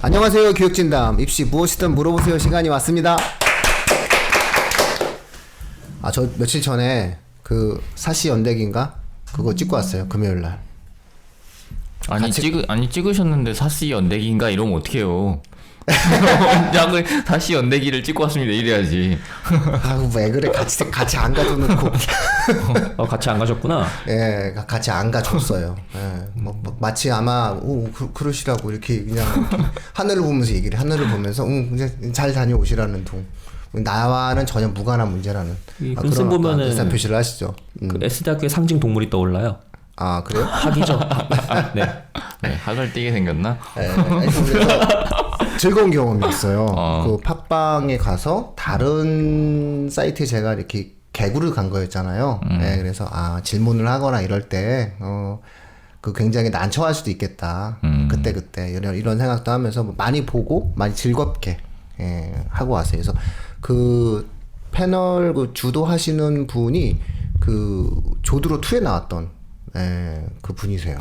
안녕하세요. 교육진담 입시 무엇이든 물어보세요 시간이 왔습니다. 저 며칠 전에 그 사시 연대기인가 그거 찍고 왔어요. 금요일날. 아니 찍으셨는데 사시 연대기인가 이러면 어떡해요. 원장을 사시 연대기를 찍고 왔습니다 이래야지. 왜 그래. 같이 안 가줘놓고. 같이 안 가셨구나. 예, 같이 안 가줬어요. 예, 마치 아마 그러시라고 이렇게 그냥 하늘을 보면서 얘기를 하늘을 보면서 이제 잘 다녀오시라는 둥. 나와는 전혀 무관한 문제라는 그런 보면은 의사 표시를 하시죠. 그 S대학교의 상징 동물이 떠올라요. 아 그래요? 학이죠. 네. 학을 띄게 생겼나? 네, 그래서 즐거운 경험이었어요. 그 팟빵에 가서 다른 사이트에 제가 이렇게 개구를 간 거였잖아요. 네, 그래서 질문을 하거나 이럴 때 그 굉장히 난처할 수도 있겠다. 그때 이런 생각도 하면서 많이 보고 많이 즐겁게 하고 왔어요. 그래서 그 패널 그 주도하시는 분이 그 조드로 2에 나왔던 그 분이세요.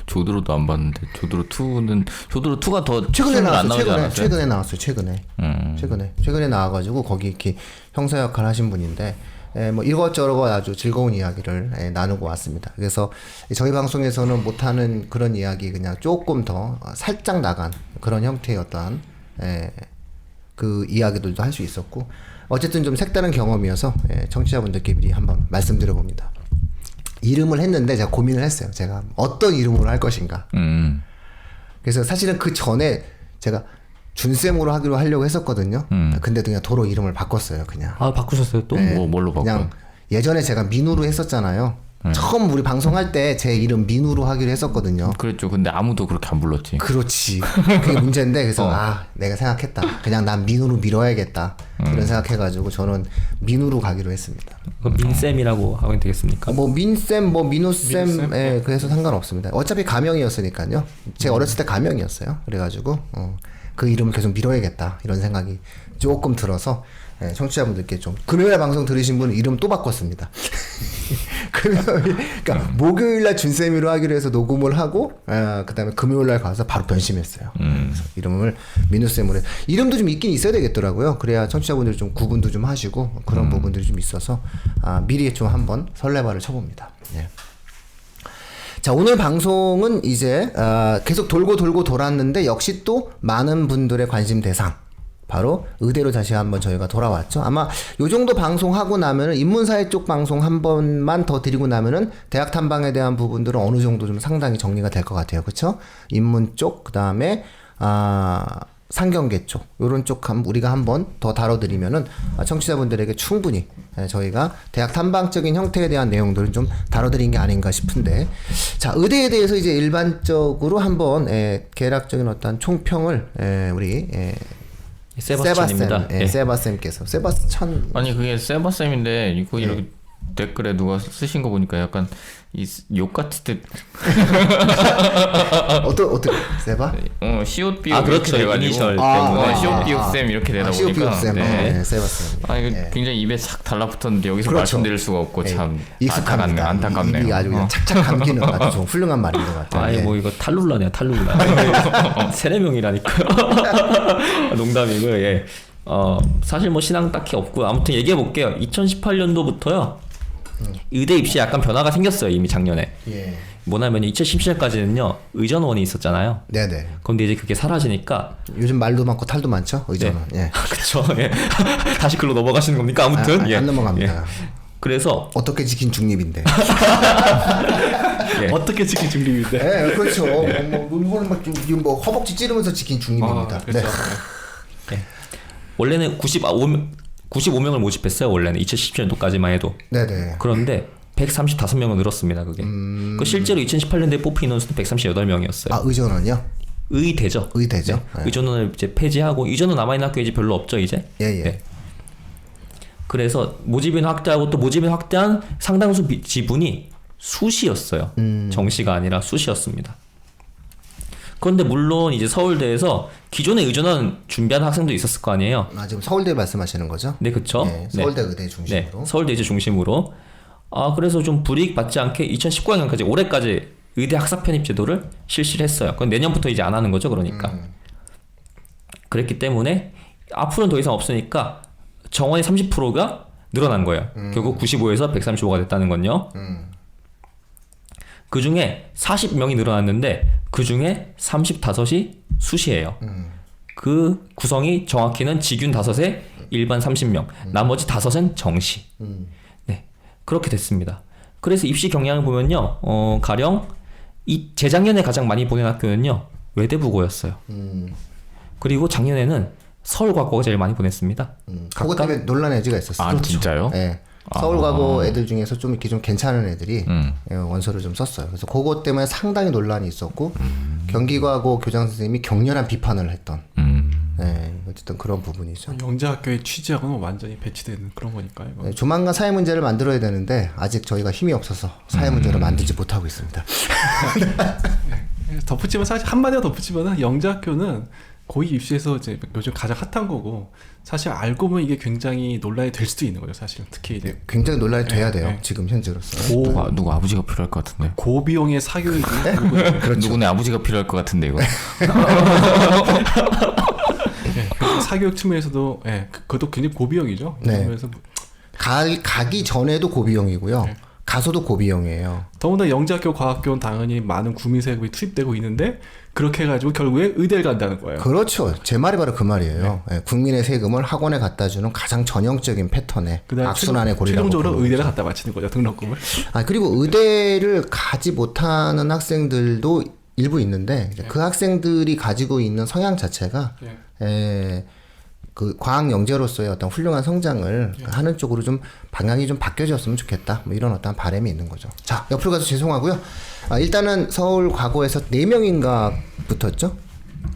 조드로도 안 봤는데 조드로 2가 더 최근에 나왔어요. 최근에 나왔어요. 최근에 나와가지고 거기 이렇게 형사 역할 하신 분인데 뭐 이것저것 아주 즐거운 이야기를 나누고 왔습니다. 그래서 저희 방송에서는 못하는 그런 이야기 그냥 조금 더 살짝 나간 그런 형태의 어떤 그 이야기들도 할 수 있었고 어쨌든 좀 색다른 경험이어서 청취자분들께 미리 한번 말씀드려봅니다. 이름을 했는데 제가 고민을 했어요. 제가 어떤 이름으로 할 것인가. 그래서 사실은 그 전에 제가 준쌤으로 하려고 했었거든요. 근데 그냥 도로 이름을 바꿨어요. 그냥. 바꾸셨어요 또? 뭘로 바꿔? 그냥 예전에 제가 민우로 했었잖아요. 처음 우리 방송할 때 제 이름 민우로 하기로 했었거든요. 그랬죠. 근데 아무도 그렇게 안 불렀지. 그렇지. 그게 문제인데 그래서 내가 생각했다. 그냥 난 민우로 밀어야겠다. 이런 생각해가지고 저는 민우로 가기로 했습니다. 그럼 민쌤이라고 하면 되겠습니까? 뭐 민쌤, 뭐 민우쌤, 그래서 상관없습니다. 어차피 가명이었으니까요. 제가 어렸을 때 가명이었어요. 그래가지고 그 이름을 계속 밀어야겠다 이런 생각이 조금 들어서 청취자분들께 좀 금요일 방송 들으신 분은 이름 또 바꿨습니다. 그러니까 목요일날 준쌤이로 하기로 해서 녹음을 하고 그다음에 금요일날 가서 바로 변심했어요. 그래서 이름을 민우쌤으로 이름도 좀 있긴 있어야 되겠더라고요. 그래야 청취자분들이 좀 구분도 좀 하시고 그런 부분들이 좀 있어서 미리 좀 한번 설레발을 쳐봅니다. 예. 자, 오늘 방송은 이제 계속 돌고 돌았는데 역시 또 많은 분들의 관심 대상 바로 의대로 다시 한번 저희가 돌아왔죠. 아마 요 정도 방송하고 나면은 인문사회 쪽 방송 한 번만 더 드리고 나면은 대학 탐방에 대한 부분들은 어느 정도 좀 상당히 정리가 될 것 같아요. 그렇죠? 인문 쪽 그다음에 상경계 쪽 요런 쪽 우리가 한번 더 다뤄드리면은 청취자분들에게 충분히 저희가 대학 탐방적인 형태에 대한 내용들은 좀 다뤄드린 게 아닌가 싶은데 자 의대에 대해서 이제 일반적으로 한번 개략적인 어떤 총평을 우리 세바스찬입니다. 세바쌤께서 세바스찬 아니 그게 세바쌤인데 이거 이렇게 댓글에 누가 쓰신 거 보니까 약간 욕 같은 듯. 어떻게 세바? 시옷 비옷 그렇죠. 이렇게 돼가지고 시옷 비옷 쌤 이렇게 되다 시옷 보니까 비옷 쌤 세바쌤. 이거 굉장히 입에 싹 달라붙었는데 여기서 그렇죠. 말씀드릴 수가 없고 참 익숙합니다. 안타깝네요. 입이 아주 그냥 착착 감기는 아주 좀 훌륭한 말인 것 같아요. 뭐 이거 탈룰라네요. 탈룰라. 3-4명이라니까요. 농담이고요. 예. 사실 뭐 신앙 딱히 없고 아무튼 얘기해 볼게요. 2018년도부터요. 의대 입시에 약간 변화가 생겼어요. 이미 작년에. 예. 뭐냐면 2017년까지는요. 의전원이 있었잖아요. 네네. 그런데 이제 그게 사라지니까 요즘 말도 많고 탈도 많죠. 의전은. 예. 그렇죠. 예. 다시 글로 넘어가시는 겁니까? 아무튼 안 넘어갑니다. 예. 그래서 어떻게 지킨 중립인데. 예. 어떻게 지킨 중립인데? 네, 그렇죠. 이거는 막 뭐 허벅지 찌르면서 지킨 중립입니다. 그렇죠. 네. 원래는 95명을 모집했어요. 원래는 2017년도까지만 해도. 네네. 그런데 135명을 늘었습니다. 그게. 그 실제로 2018년도에 뽑힌 인원수는 138명이었어요. 의전원이요? 의대죠. 의대죠. 네. 의전원을 이제 폐지하고 의전원 남아있는 학교 이제 별로 없죠 이제. 예. 네. 그래서 모집인 확대하고 또 모집인 확대한 상당수 지분이 수시였어요. 정시가 아니라 수시였습니다. 그런데 물론 이제 서울대에서 기존의 의전원 준비하는 학생도 있었을 거 아니에요. 지금 서울대 말씀하시는 거죠? 네, 그렇죠. 네, 서울대 의대 중심으로. 네, 서울대 이제 중심으로. 그래서 좀 불이익 받지 않게 2019학년까지 올해까지 의대 학사 편입 제도를 실시를 했어요. 그건 내년부터 이제 안 하는 거죠, 그러니까. 그랬기 때문에 앞으로는 더 이상 없으니까 정원의 30%가 늘어난 거예요. 결국 95에서 135가 됐다는 건요. 그 중에 40명이 늘어났는데 그 중에 35이 수시예요. 그 구성이 정확히는 직윤 5에 일반 30명, 나머지 5은 정시. 네, 그렇게 됐습니다. 그래서 입시 경향을 보면요, 가령 이 재작년에 가장 많이 보낸 학교는요 외대부고였어요. 그리고 작년에는 서울과거가 제일 많이 보냈습니다. 그것 때문에 논란의 여지가 있었어요. 아 진짜요? 네. 서울과거 애들 중에서 좀 이렇게 좀 괜찮은 애들이 원서를 좀 썼어요. 그래서 그것 때문에 상당히 논란이 있었고 경기과거 교장 선생님이 격렬한 비판을 했던 네, 어쨌든 그런 부분이죠. 영재학교의 취지하고는 완전히 배치되는 그런 거니까요. 네, 조만간 사회 문제를 만들어야 되는데 아직 저희가 힘이 없어서 사회 문제를 만들지 못하고 있습니다. 덧붙이면 사실 한마디로 덧붙이면은 영재학교는 고위 입시에서 이제 요즘 가장 핫한 거고 사실 알고 보면 이게 굉장히 논란이 될 수도 있는 거죠. 사실 특히 이제 굉장히 논란이 돼야 돼요. 네. 지금 현재로서. 누구 아버지가 필요할 것 같은데. 고비용의 사교육이 그렇죠. 누구네 아버지가 필요할 것 같은데 이거. 사교육 측면에서도 그것도 굉장히 고비용이죠. 네. 그래서 가기 전에도 고비용이고요. 네. 가서도 고비용이에요. 더군다나 영재학교 과학교는 당연히 많은 국민 세금이 투입되고 있는데 그렇게 해가지고 결국에 의대를 간다는 거예요. 그렇죠. 제 말이 바로 그 말이에요. 예, 국민의 세금을 학원에 갖다 주는 가장 전형적인 패턴의 그다음 악순환의 고리라고. 최종적으로 보는 의대를 거죠. 갖다 바치는 거죠. 등록금을. 아 그리고 의대를 가지 못하는 학생들도 일부 있는데 이제 그 학생들이 가지고 있는 성향 자체가 그 과학 영재로서의 어떤 훌륭한 성장을 하는 쪽으로 좀 방향이 좀 바뀌어졌으면 좋겠다. 뭐 이런 어떤 바람이 있는 거죠. 자, 옆으로 가서 죄송하고요. 일단은 서울 과거에서 4명인가 붙었죠?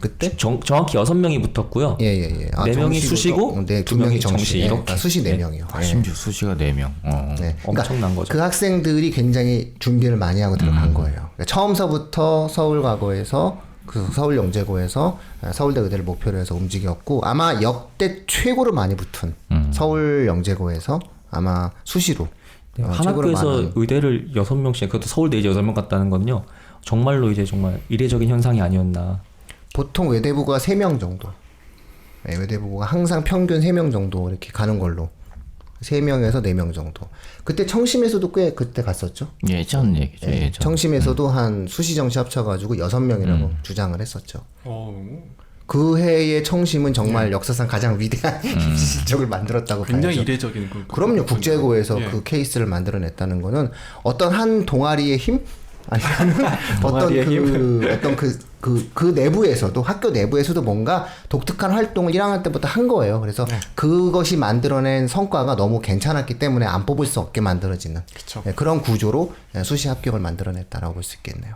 그때? 정확히 6명이 붙었고요. 예. 4명이 수시고 네, 2명이 2명이 정시. 예, 이렇게. 수시 네. 4명이요. 심지어 수시가 4명. 네. 엄청난 거죠. 그 학생들이 굉장히 준비를 많이 하고 들어간 거예요. 그러니까 처음서부터 서울 과거에서 그 서울 영재고에서 서울대 의대를 목표로 해서 움직였고 아마 역대 최고로 많이 붙은 서울 영재고에서 아마 수시로 네, 한 최고로 학교에서 많은. 의대를 6명씩, 그것도 서울대 이제 6명 갔다는 건요 정말로 이제 정말 이례적인 현상이 아니었나. 보통 외대부가 3명 정도. 네, 외대부가 항상 평균 3명 정도 이렇게 가는 걸로. 3명에서 4명 정도. 그때 청심에서도 꽤 그때 갔었죠. 예전 얘기죠. 네, 예전. 청심에서도 한 수시 정시 합쳐가지고 6명이라고 주장을 했었죠. 그 해의 청심은 정말 역사상 가장 위대한 입시 실적을 만들었다고 굉장히 봐야죠. 이례적인 그 그럼요. 국제고에서 예. 그 케이스를 만들어냈다는 거는 어떤 한 동아리의 힘? 아니면 어떤 동아리의 그 내부에서도 학교 내부에서도 뭔가 독특한 활동을 1학년 때부터 한 거예요. 그래서 그것이 만들어낸 성과가 너무 괜찮았기 때문에 안 뽑을 수 없게 만들어지는 그쵸. 그런 구조로 수시 합격을 만들어냈다라고 볼 수 있겠네요.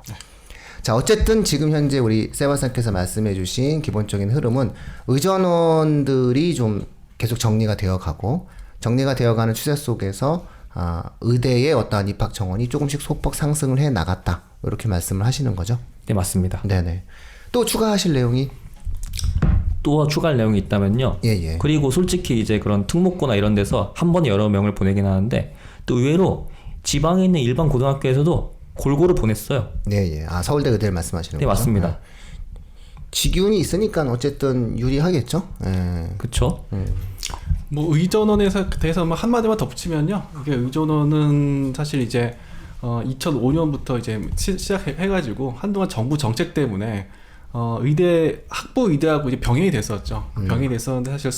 자, 어쨌든 지금 현재 우리 세바스찬께서 말씀해 주신 기본적인 흐름은 의전원들이 좀 계속 정리가 되어가고 정리가 되어가는 추세 속에서 의대의 어떠한 입학 정원이 조금씩 소폭 상승을 해 나갔다. 이렇게 말씀을 하시는 거죠? 네, 맞습니다. 네네. 또 추가하실 내용이? 또 추가할 내용이 있다면요. 예. 그리고 솔직히 이제 그런 특목고나 이런 데서 한 번에 여러 명을 보내긴 하는데 또 의외로 지방에 있는 일반 고등학교에서도 골고루 보냈어요. 네. 서울대 의대를 말씀하시는 네, 거죠? 맞습니다. 직윤이 있으니까 어쨌든 유리하겠죠? 예. 그쵸? 뭐 의전원에서 대해서 뭐 한마디만 덧붙이면요. 이게 의전원은 사실 이제 2005년부터 이제 시작해가지고 한동안 정부 정책 때문에 의대 학부 의대하고 이제 병행이 됐었죠. 병행이 됐었는데 사실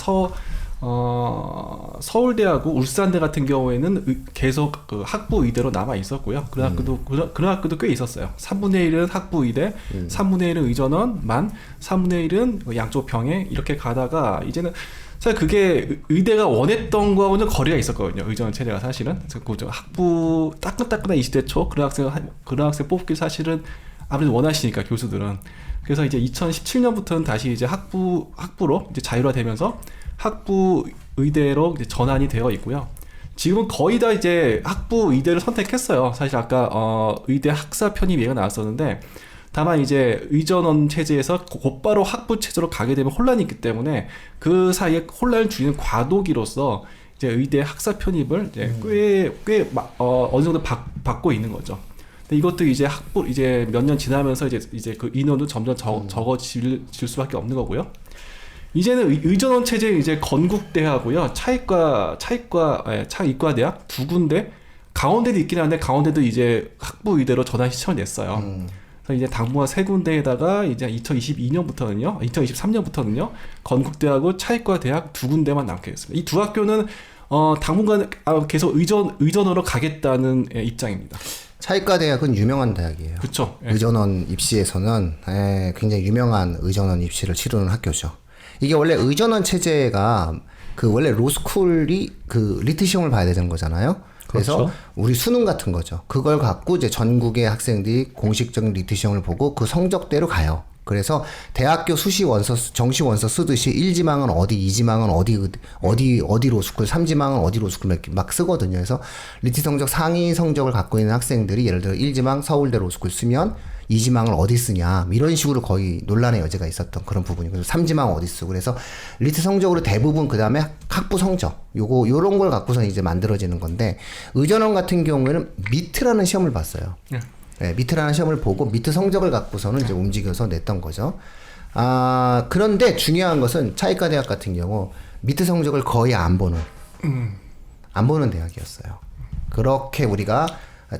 서울대하고 울산대 같은 경우에는 계속 그 학부 의대로 남아 있었고요. 그런 학교도 꽤 있었어요. 3분의 1은 학부 의대, 3분의 1은 의전원만, 3분의 1은 양쪽 병행 이렇게 가다가 이제는 사실 그게 의대가 원했던 거하고는 거리가 있었거든요. 의전 체제가 사실은. 그래서 학부 따끈따끈한 20대 초 그런 학생 뽑기 사실은 아무래도 원하시니까 교수들은. 그래서 이제 2017년부터는 다시 이제 학부로 이제 자율화되면서 학부 의대로 이제 전환이 되어 있고요. 지금은 거의 다 이제 학부 의대를 선택했어요. 사실 아까 의대 학사 편입 얘기가 나왔었는데 다만 이제 의전원 체제에서 곧바로 학부 체제로 가게 되면 혼란이 있기 때문에 그 사이에 혼란을 줄이는 과도기로서 이제 의대 학사 편입을 이제 꽤 어느 정도 받고 있는 거죠. 근데 이것도 이제 학부 이제 몇 년 지나면서 이제 그 인원도 점점 적어질 수밖에 없는 거고요. 이제는 의전원 체제 이제 건국대하고요, 차이과대학 두 군데, 강원대도 있긴 한데 강원대도 이제 학부 의대로 전환 신청을 냈어요. 그래서 이제 당분간 세 군데에다가 이제 2023년부터는요 건국대하고 차이과대학 두 군데만 남게 됐습니다. 이 두 학교는 당분간 계속 의전원으로 가겠다는 입장입니다. 차이과대학은 유명한 대학이에요. 그렇죠. 의전원 입시에서는 굉장히 유명한 의전원 입시를 치르는 학교죠. 이게 원래 의전원 체제가 그 원래 로스쿨이 그 리트 시험을 봐야 되는 거잖아요. 그래서 그렇죠. 우리 수능 같은 거죠. 그걸 갖고 이제 전국의 학생들이 공식적인 리트 시험을 보고 그 성적대로 가요. 그래서 대학교 수시 원서, 정시 원서 쓰듯이 1지망은 어디, 2지망은 어디 로스쿨, 3지망은 어디 로스쿨 막 쓰거든요. 그래서 리트 성적 상위 성적을 갖고 있는 학생들이 예를 들어 1지망 서울대 로스쿨 쓰면 2지망을 어디 쓰냐 이런 식으로 거의 논란의 여지가 있었던 그런 부분이고, 그래서 3지망 어디 쓰고, 그래서 리트 성적으로 대부분 그 다음에 학부 성적 요런 걸 갖고서 이제 만들어지는 건데, 의전원 같은 경우에는 미트라는 시험을 봤어요. 네, 미트라는 시험을 보고 미트 성적을 갖고서는 이제 움직여서 냈던 거죠. 그런데 중요한 것은 차이과대학 같은 경우 미트 성적을 거의 안 보는 대학이었어요. 그렇게 우리가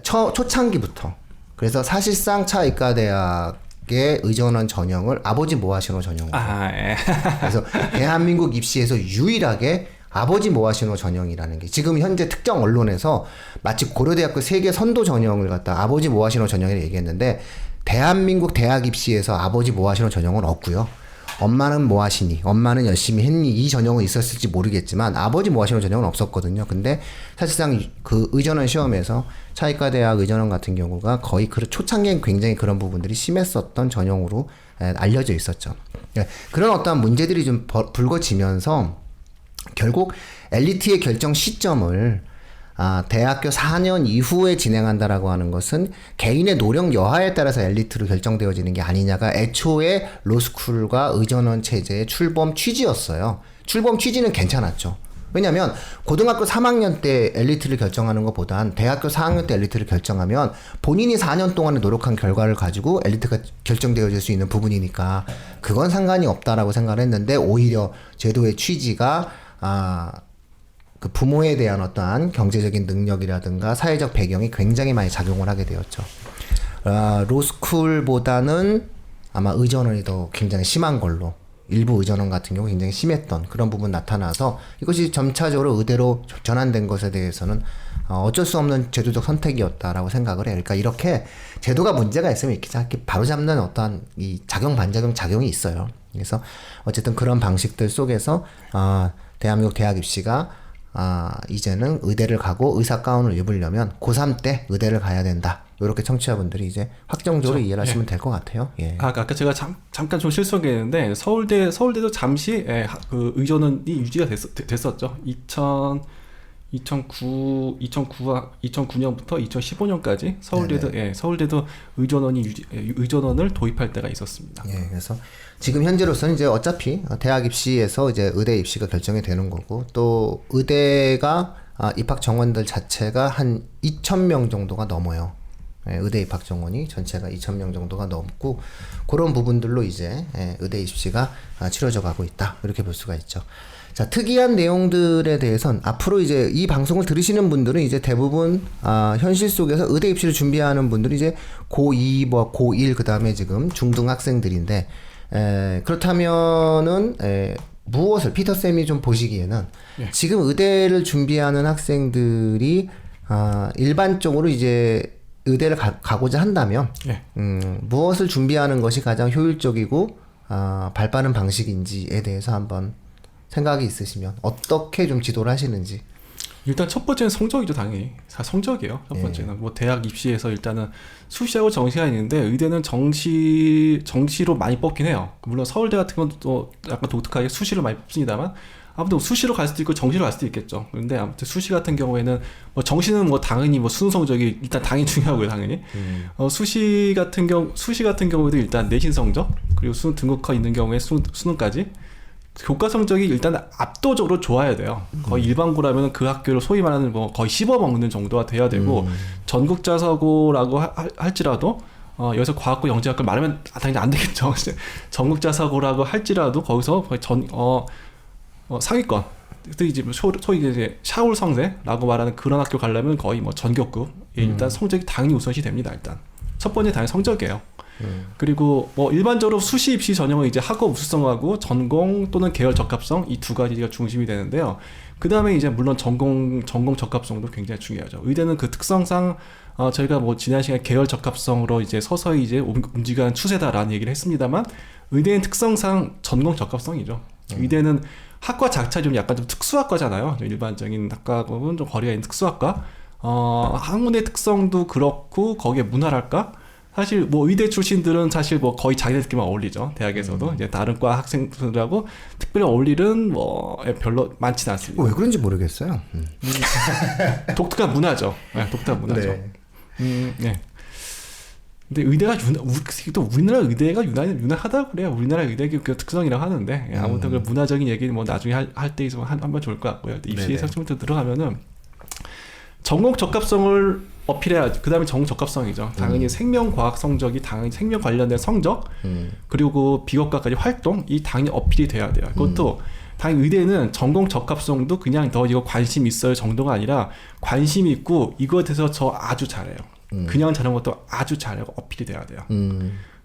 초창기부터, 그래서 사실상 차이과대학의 의전원 전형을 아버지 모아시노 전형으로. 그래서 대한민국 입시에서 유일하게 아버지 모아시노 전형이라는 게 지금 현재 특정 언론에서 마치 고려대학교 세계 선도 전형을 갖다 아버지 모아시노 전형이라고 얘기했는데, 대한민국 대학 입시에서 아버지 모아시노 전형은 없고요. 엄마는 뭐 하시니, 엄마는 열심히 했니, 이 전형은 있었을지 모르겠지만 아버지 뭐 하시는 전형은 없었거든요. 근데 사실상 그 의전원 시험에서 차이과대학 의전원 같은 경우가 거의 그 초창기엔 굉장히 그런 부분들이 심했었던 전형으로 알려져 있었죠. 그런 어떠한 문제들이 좀 불거지면서 결국 엘리트의 결정 시점을 대학교 4년 이후에 진행한다라고 하는 것은 개인의 노력 여하에 따라서 엘리트로 결정되어지는 게 아니냐가 애초에 로스쿨과 의전원 체제의 출범 취지였어요. 출범 취지는 괜찮았죠. 왜냐하면 고등학교 3학년 때 엘리트를 결정하는 것보단 대학교 4학년 때 엘리트를 결정하면 본인이 4년 동안의 노력한 결과를 가지고 엘리트가 결정되어질 수 있는 부분이니까 그건 상관이 없다라고 생각을 했는데, 오히려 제도의 취지가 그 부모에 대한 어떠한 경제적인 능력이라든가 사회적 배경이 굉장히 많이 작용을 하게 되었죠. 로스쿨보다는 아마 의전원이 더 굉장히 심한 걸로, 일부 의전원 같은 경우 굉장히 심했던 그런 부분 나타나서 이것이 점차적으로 의대로 전환된 것에 대해서는 어쩔 수 없는 제도적 선택이었다라고 생각을 해요. 그러니까 이렇게 제도가 문제가 있으면 이렇게 바로잡는 어떠한 이 작용 반작용 작용이 있어요. 그래서 어쨌든 그런 방식들 속에서 대한민국 대학 입시가 이제는 의대를 가고 의사 가운을 입으려면 고3 때 의대를 가야 된다. 이렇게 청취자분들이 이제 확정적으로 그렇죠. 이해를 하시면 될 것 같아요. 예. 아까 제가 잠깐 좀 실수했는데 서울대도 잠시 그 의전원이 유지가 됐었죠. 2009년부터 2015년까지 서울대도 의전원을 도입할 때가 있었습니다. 예, 그래서 지금 현재로서는 이제 어차피 대학 입시에서 이제 의대 입시가 결정이 되는 거고, 또 의대가 입학 정원들 자체가 한 2,000명 정도가 넘어요. 예, 의대 입학 정원이 전체가 2,000명 정도가 넘고, 그런 부분들로 이제 의대 입시가 치러져 가고 있다, 이렇게 볼 수가 있죠. 자, 특이한 내용들에 대해선 앞으로 이제 이 방송을 들으시는 분들은 이제 대부분 현실 속에서 의대 입시를 준비하는 분들이 이제 고2, 고1, 그 다음에 지금 중등 학생들인데, 그렇다면은 무엇을 피터쌤이 좀 보시기에는 지금 의대를 준비하는 학생들이 일반적으로 이제 의대를 가고자 한다면 무엇을 준비하는 것이 가장 효율적이고 발빠른 방식인지에 대해서 한번 생각이 있으시면 어떻게 좀 지도를 하시는지. 일단 첫 번째는 성적이죠. 당연히 성적이에요. 첫 번째는 뭐 대학 입시에서 일단은 수시하고 정시가 있는데, 의대는 정시로 많이 뽑긴 해요. 물론 서울대 같은 건 또 약간 독특하게 수시로 많이 뽑습니다만, 아무튼 수시로 갈 수도 있고 정시로 갈 수도 있겠죠. 근데 아무튼 수시 같은 경우에는 뭐 정시는 뭐 당연히 뭐 수능 성적이 일단 당연히 중요하고요, 당연히. 수시 같은 경우에도 일단 내신 성적, 그리고 수능 등급커 있는 경우에 수능까지 교과 성적이 일단 압도적으로 좋아야 돼요. 거의 일반고라면 그 학교를 소위 말하는 뭐 거의 씹어먹는 정도가 돼야 되고 전국자사고라고 할지라도 여기서 과학고 영재학교 말하면 당연히 안 되겠죠. 전국자사고라고 할지라도 거기서 거의 상위권. 이제 소위 이제 샤울 성세라고 말하는 그런 학교 가려면 거의 뭐 전교급. 일단 성적이 당연히 우선시 됩니다. 일단 첫 번째 당연히 성적이에요. 그리고 뭐 일반적으로 수시 입시 전형은 이제 학업 우수성하고 전공 또는 계열 적합성 이 두 가지가 중심이 되는데요. 그 다음에 이제 물론 전공 적합성도 굉장히 중요하죠. 의대는 그 특성상 저희가 뭐 지난 시간에 계열 적합성으로 이제 서서히 이제 움직이는 추세다라는 얘기를 했습니다만 의대는 특성상 전공 적합성이죠. 의대는 학과 자체가 좀 약간 좀 특수학과잖아요. 일반적인 학과하고는 좀 거리가 있는 특수학과. 학문의 특성도 그렇고 거기에 문화랄까? 사실 뭐 의대 출신들은 사실 뭐 거의 자기들끼리만 어울리죠. 대학에서도 이제 다른 과 학생들하고 특별히 어울리는 뭐 별로 많지는 않습니다. 왜 그런지 모르겠어요. 독특한 문화죠. 네, 독특한 문화죠. 네. 네. 근데 의대가 또 우리나라 의대가 유난하다고 그래요. 우리나라 의대의 그 특성이라고 하는데 아무튼 그 문화적인 얘기는 뭐 나중에 할 때 있으면 한번 좋을 것 같고요. 입시에 설정부터 들어가면은 전공 적합성을 어필해야지. 그 다음에 전공 적합성이죠. 당연히 생명과학 성적이 당연히 생명 관련된 성적 그리고 비교과까지 활동이 당연히 어필이 돼야 돼요. 그것도 당연히 의대는 전공 적합성도 그냥 너 이거 관심 있어요 정도가 아니라 관심 있고 이거에 대해서 저 아주 잘해요. 그냥 잘하는 것도 아주 잘하고 어필이 돼야 돼요.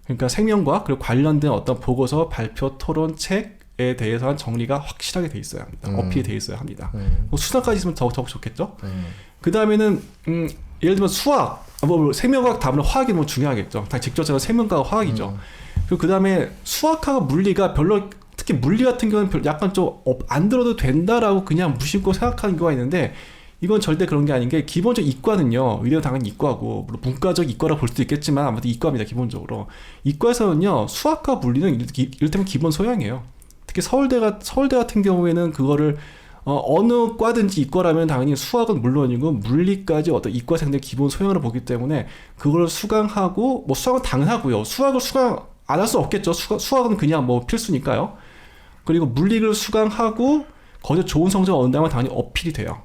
그러니까 생명과학 그리고 관련된 어떤 보고서, 발표, 토론, 책에 대해서는 정리가 확실하게 돼 있어야 합니다. 어필이 돼 있어야 합니다. 뭐 수능까지 있으면 더 좋겠죠. 그 다음에는 예를 들면 수학, 뭐 생명과학 다음에 화학이 뭐 중요하겠죠. 다 직접적으로 생명과학 화학이죠. 그리고 그 다음에 수학하고 물리가 별로 특히 물리 같은 경우는 약간 좀 안 들어도 된다라고 그냥 무심코 생각하는 경우가 있는데 이건 절대 그런 게 아닌 게 기본적으로 이과는요. 의대는 당연히 이과고 물론 문과적 이과라 볼 수도 있겠지만 아무튼 이과입니다. 기본적으로. 이과에서는요. 수학과 물리는 이를테면 기본 소양이에요. 특히 서울대 같은 경우에는 그거를 어느 과든지 이과라면 당연히 수학은 물론이고 물리까지 어떤 이과생들의 기본 소양을 보기 때문에 그걸 수강하고 뭐 수학은 당연하고요. 수학을 수강 안 할 수 없겠죠. 수학은 그냥 뭐 필수니까요. 그리고 물리를 수강하고 거기서 좋은 성적을 얻는다면 당연히 어필이 돼요.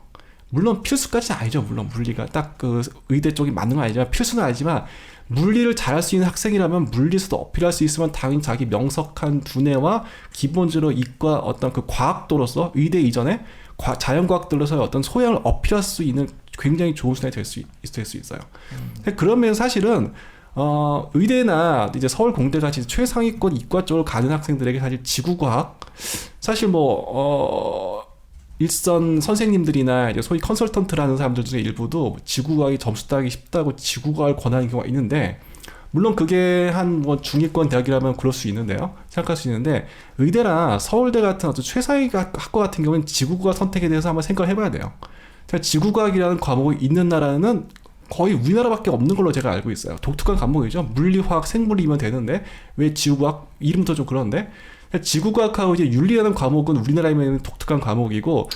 물론 필수까지는 아니죠. 물론 물리가 딱 그 의대 쪽이 맞는 건 아니지만 필수는 아니지만 물리를 잘할 수 있는 학생이라면 물리에서도 어필할 수 있으면 당연히 자기 명석한 두뇌와 기본적으로 이과 어떤 그 과학도로서 의대 이전에 자연과학들로서의 어떤 소양을 어필할 수 있는 굉장히 좋은 수단이 될 수 있어요. 그러면 사실은 의대나 이제 서울 공대같이 최상위권 이과 쪽으로 가는 학생들에게 사실 지구과학 사실 뭐 일선 선생님들이나 이제 소위 컨설턴트라는 사람들 중에 일부도 지구과학이 점수 따기 쉽다고 지구과학을 권하는 경우가 있는데 물론 그게 한 뭐 중위권 대학이라면 그럴 수 있는데요. 생각할 수 있는데 의대나 서울대 같은 어떤 최상위 학과 같은 경우는 지구과학 선택에 대해서 한번 생각을 해봐야 돼요. 지구과학이라는 과목이 있는 나라는 거의 우리나라밖에 없는 걸로 제가 알고 있어요. 독특한 과목이죠. 물리, 화학, 생물이면 되는데 왜 지구과학 이름도 좀 그런데 지구과학하고 이제 윤리라는 과목은 우리나라에는 독특한 과목이고,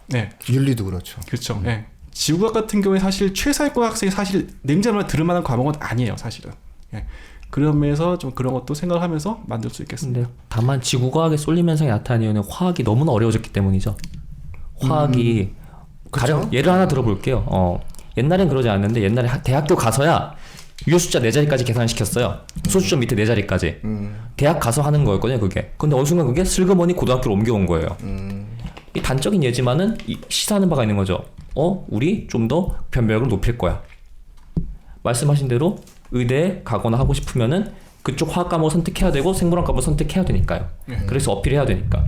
네. 윤리도 그렇죠. 그렇죠. 네. 지구과학 같은 경우에 사실 최상위권 학생이 사실 냉정하게 들을 만한 과목은 아니에요, 사실은. 네. 그런 면에서 좀 그런 것도 생각을 하면서 만들 수 있겠습니다. 다만 지구과학에 쏠림 현상이 나타나는 이유는 화학이 너무나 어려워졌기 때문이죠. 화학이 가령 예를 하나 들어볼게요. 옛날엔 그러지 않았는데 옛날에 대학교 가서야 유효 숫자 4자리까지 계산시켰어요. 소수점 밑에 4자리까지. 대학 가서 하는 거였거든요, 그게. 근데 어느 순간 그게 슬그머니 고등학교로 옮겨온 거예요. 이 단적인 예지만은 시사하는 바가 있는 거죠. 우리 좀 더 변별력을 높일 거야. 말씀하신 대로 의대에 가거나 하고 싶으면은 그쪽 화학 과목을 선택해야 되고 생물학 과목을 선택해야 되니까요. 그래서 어필해야 되니까.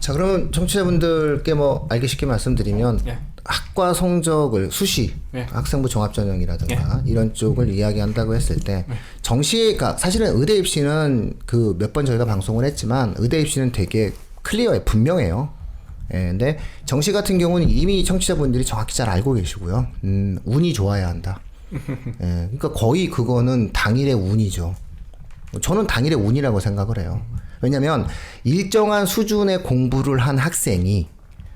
자, 그러면 청취자분들께 뭐 알기 쉽게 말씀드리면 학과 성적을 수시, 학생부 종합전형이라든가 이런 쪽을 이야기한다고 했을 때 그러니까 사실은 의대 입시는 그 몇 번 저희가 방송을 했지만 의대 입시는 되게 클리어해, 분명해요. 근데 정시 같은 경우는 이미 청취자분들이 정확히 잘 알고 계시고요. 운이 좋아야 한다. 그러니까 거의 그거는 당일의 운이죠. 저는 당일의 운이라고 생각을 해요. 왜냐면 일정한 수준의 공부를 한 학생이